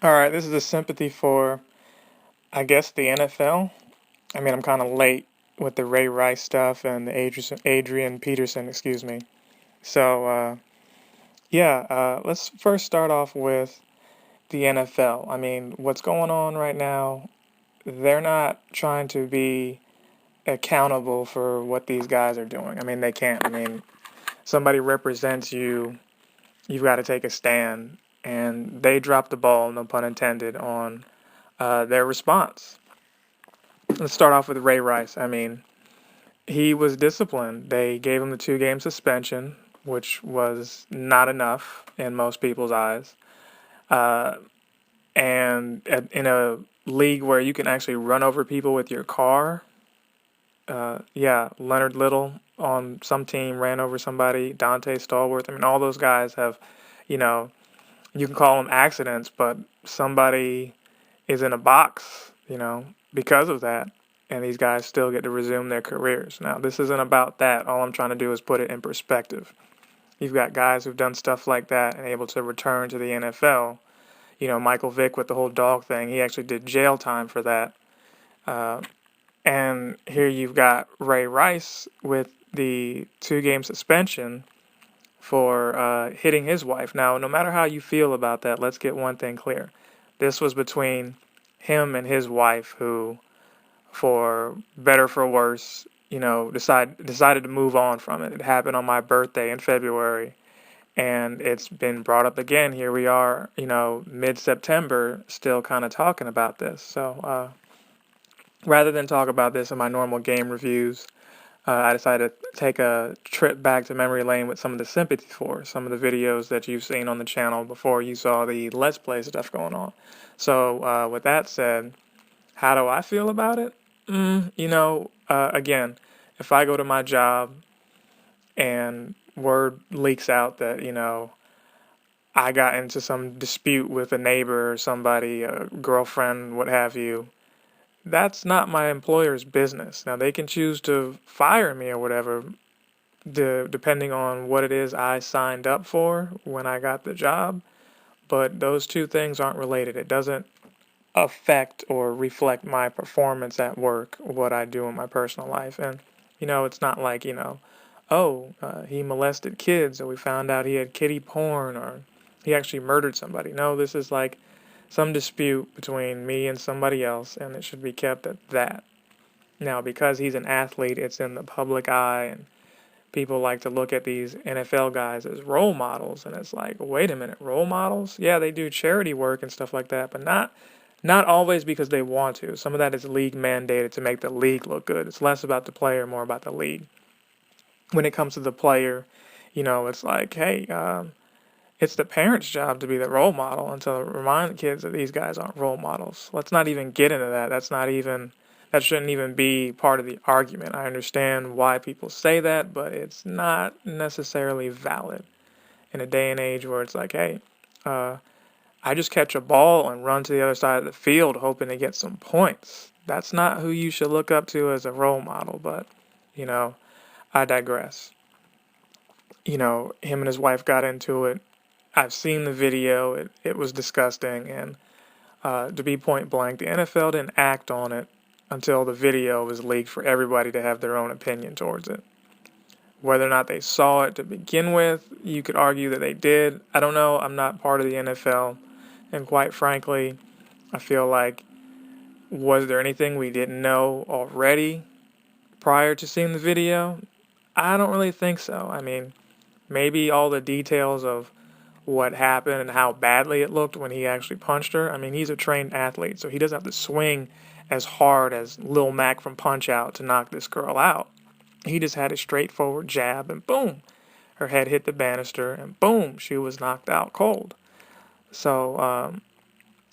All right, this is a sympathy for, I guess, the NFL. I mean, I'm kind of late with the Ray Rice stuff and the Adrian Peterson, excuse me. So, let's first start off with the NFL. I mean, what's going on right now, they're not trying to be accountable for what these guys are doing. I mean, they can't. I mean, somebody represents you, you've got to take a stand. And they dropped the ball, no pun intended, on their response. Let's start off with Ray Rice. I mean, he was disciplined. They gave him the 2 game suspension, which was not enough in most people's eyes. Uh, in a league where you can actually run over people with your car, yeah, Leonard Little on some team ran over somebody, Dante Stallworth. I mean, all those guys have, you know, you can call them accidents, but somebody is in a box, because of that. And these guys still get to resume their careers. Now, this isn't about that. All I'm trying to do is put it in perspective. You've got guys who've done stuff like that and able to return to the NFL. Michael Vick with the whole dog thing, he actually did jail time for that. Uh, and here you've got Ray Rice with the 2 game suspension for hitting his wife. Now, no matter how you feel about that, let's get one thing clear. This was between him and his wife, who, for better for worse, decided to move on from it. It happened on my birthday in February, and it's been brought up again. Here we are, mid-September, still kind of talking about this. So rather than talk about this in my normal game reviews, I decided to take a trip back to memory lane with some of the sympathy for some of the videos that you've seen on the channel before you saw the Let's Play stuff going on. So with that said, how do I feel about it? Again, if I go to my job and word leaks out that, I got into some dispute with a neighbor or somebody, a girlfriend, what have you, that's not my employer's business. Now, they can choose to fire me or whatever, depending on what it is I signed up for when I got the job, but those two things aren't related. It doesn't affect or reflect my performance at work, what I do in my personal life. And, it's not like, he molested kids, or we found out he had kiddie porn, or he actually murdered somebody. No, this is like some dispute between me and somebody else, and it should be kept at that. Now, because he's an athlete, it's in the public eye, and people like to look at these NFL guys as role models, and it's like, wait a minute, role models? Yeah, they do charity work and stuff like that, but not always because they want to. Some of that is league mandated to make the league look good. It's less about the player, more about the league. When it comes to the player, it's like, hey, it's the parent's job to be the role model and to remind the kids that these guys aren't role models. Let's not even get into that. That shouldn't even be part of the argument. I understand why people say that, but it's not necessarily valid in a day and age where it's like, hey, I just catch a ball and run to the other side of the field hoping to get some points. That's not who you should look up to as a role model, but, you know, I digress. Him and his wife got into it. I've seen the video. It was disgusting, and to be point blank, the NFL didn't act on it until the video was leaked for everybody to have their own opinion towards it. Whether or not they saw it to begin with, you could argue that they did. I don't know. I'm not part of the NFL. And quite frankly, I feel like, was there anything we didn't know already prior to seeing the video? I don't really think so. I mean, maybe all the details of what happened and how badly it looked when he actually punched her. I mean, he's a trained athlete, so he doesn't have to swing as hard as Lil Mac from Punch Out to knock this girl out. He just had a straightforward jab, and boom, her head hit the banister, and boom, she was knocked out cold. So,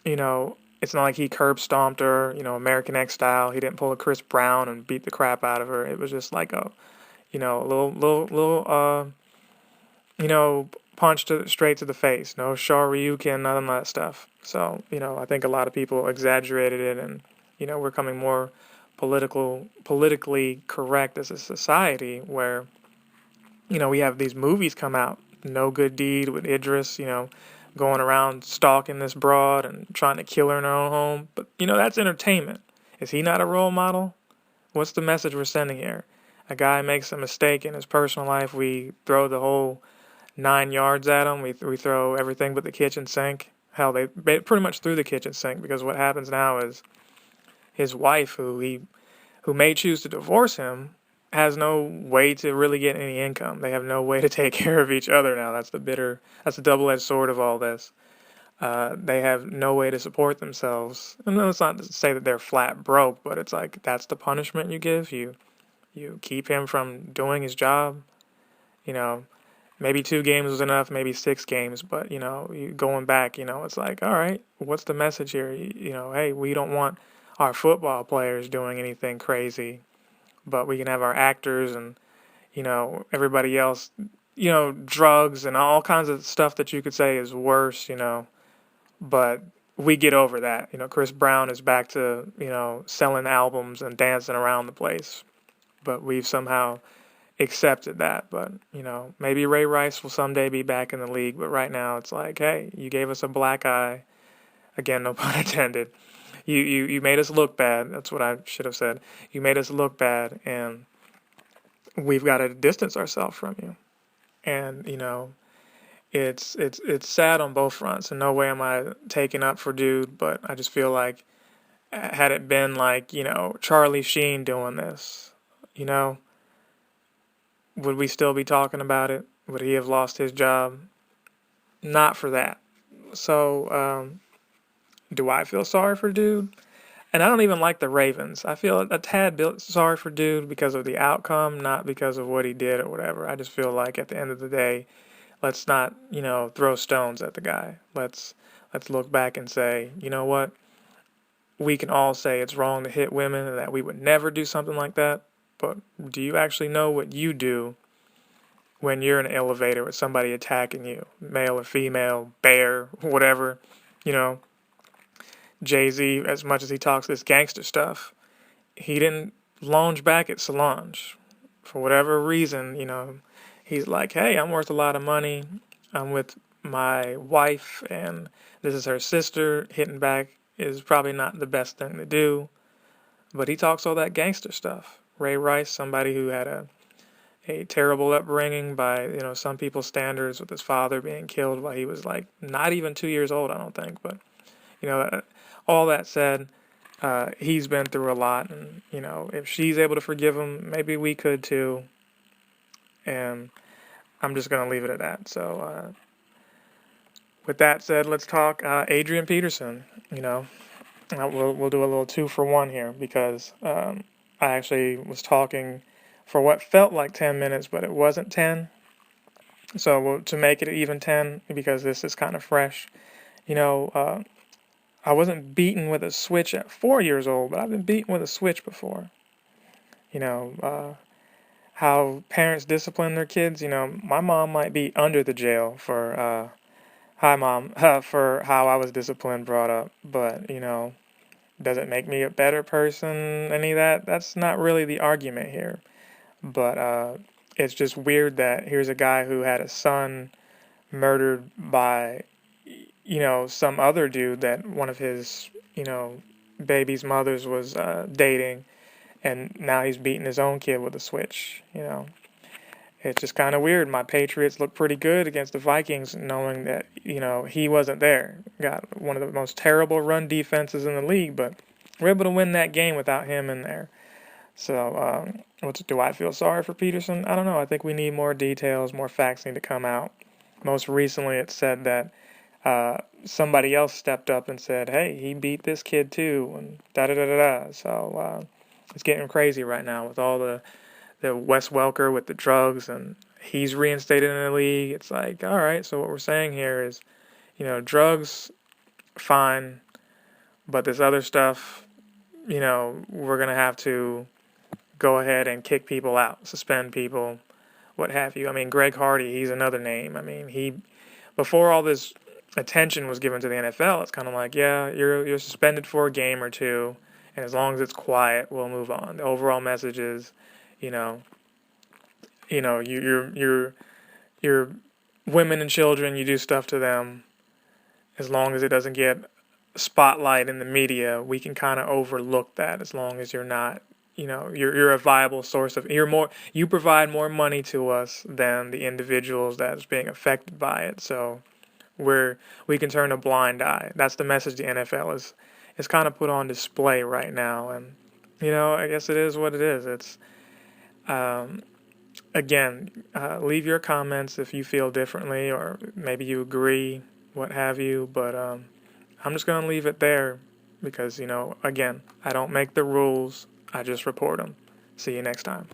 it's not like he curb stomped her, American X style. He didn't pull a Chris Brown and beat the crap out of her. It was just like a, little, punch straight to the face. No Shoryuken, none of that stuff. So, I think a lot of people exaggerated it, and, we're becoming more politically correct as a society where, we have these movies come out. No Good Deed with Idris, going around stalking this broad and trying to kill her in her own home. But, that's entertainment. Is he not a role model? What's the message we're sending here? A guy makes a mistake in his personal life, we throw the whole 9 yards at him. We throw everything but the kitchen sink. Hell, they pretty much threw the kitchen sink, because what happens now is his wife, who may choose to divorce him, has no way to really get any income. They have no way to take care of each other now. That's the double-edged sword of all this. They have no way to support themselves. And it's not to say that they're flat broke, but it's like, that's the punishment you give. You keep him from doing his job. Maybe 2 games was enough, maybe 6 games, but you going back, it's like, all right, what's the message here? Hey, we don't want our football players doing anything crazy, but we can have our actors and everybody else, drugs and all kinds of stuff that you could say is worse, but we get over that. Chris Brown is back to, selling albums and dancing around the place, but we've somehow accepted that. But, maybe Ray Rice will someday be back in the league, but right now it's like, hey, you gave us a black eye. Again, no pun intended. You made us look bad. That's what I should have said. You made us look bad, and we've got to distance ourselves from you. And, it's sad on both fronts. In no way am I taking up for dude, but I just feel like, had it been like, Charlie Sheen doing this, would we still be talking about it? Would he have lost his job? Not for that. So, do I feel sorry for dude? And I don't even like the Ravens. I feel a tad bit sorry for dude because of the outcome, not because of what he did or whatever. I just feel like at the end of the day, let's not, throw stones at the guy. Let's look back and say, you know what? We can all say it's wrong to hit women and that we would never do something like that. But do you actually know what you do when you're in an elevator with somebody attacking you, male or female, bear, whatever, Jay-Z, as much as he talks this gangster stuff, he didn't lounge back at Solange. For whatever reason, he's like, hey, I'm worth a lot of money. I'm with my wife, and this is her sister. Hitting back is probably not the best thing to do. But he talks all that gangster stuff. Ray Rice, somebody who had a terrible upbringing by, some people's standards, with his father being killed while he was like not even 2 years old, I don't think. But, all that said, he's been through a lot, and, if she's able to forgive him, maybe we could too. And I'm just going to leave it at that. So, with that said, let's talk Adrian Peterson. We'll do a little 2-for-1 here, because I actually was talking for what felt like 10 minutes, but it wasn't 10. So to make it even 10, because this is kind of fresh, I wasn't beaten with a switch at 4 years old, but I've been beaten with a switch before. How parents discipline their kids. My mom might be under the jail for, hi mom, for how I was disciplined, brought up. But, does it make me a better person? Any of that? That's not really the argument here. But it's just weird that here's a guy who had a son murdered by, some other dude that one of his, baby's mothers was dating, and now he's beating his own kid with a switch. It's just kind of weird. My Patriots look pretty good against the Vikings, knowing that, he wasn't there. Got one of the most terrible run defenses in the league, but we're able to win that game without him in there. So, do I feel sorry for Peterson? I don't know. I think we need more details, more facts need to come out. Most recently, it said that somebody else stepped up and said, hey, he beat this kid too, and da-da-da-da-da. So, it's getting crazy right now with all the Wes Welker with the drugs, and he's reinstated in the league. It's like, all right, so what we're saying here is, drugs, fine, but this other stuff, we're going to have to go ahead and kick people out, suspend people, what have you. I mean, Greg Hardy, he's another name. I mean, before all this attention was given to the NFL, it's kind of like, yeah, you're suspended for a game or two, and as long as it's quiet, we'll move on. The overall message is, you're women and children, you do stuff to them, as long as it doesn't get spotlight in the media, we can kind of overlook that as long as you're not, you're a viable source of, you provide more money to us than the individuals that's being affected by it. So we can turn a blind eye. That's the message the NFL is kind of put on display right now. And, I guess it is what it is. It's, again, leave your comments if you feel differently or maybe you agree, what have you. But I'm just going to leave it there because, again, I don't make the rules. I just report them. See you next time.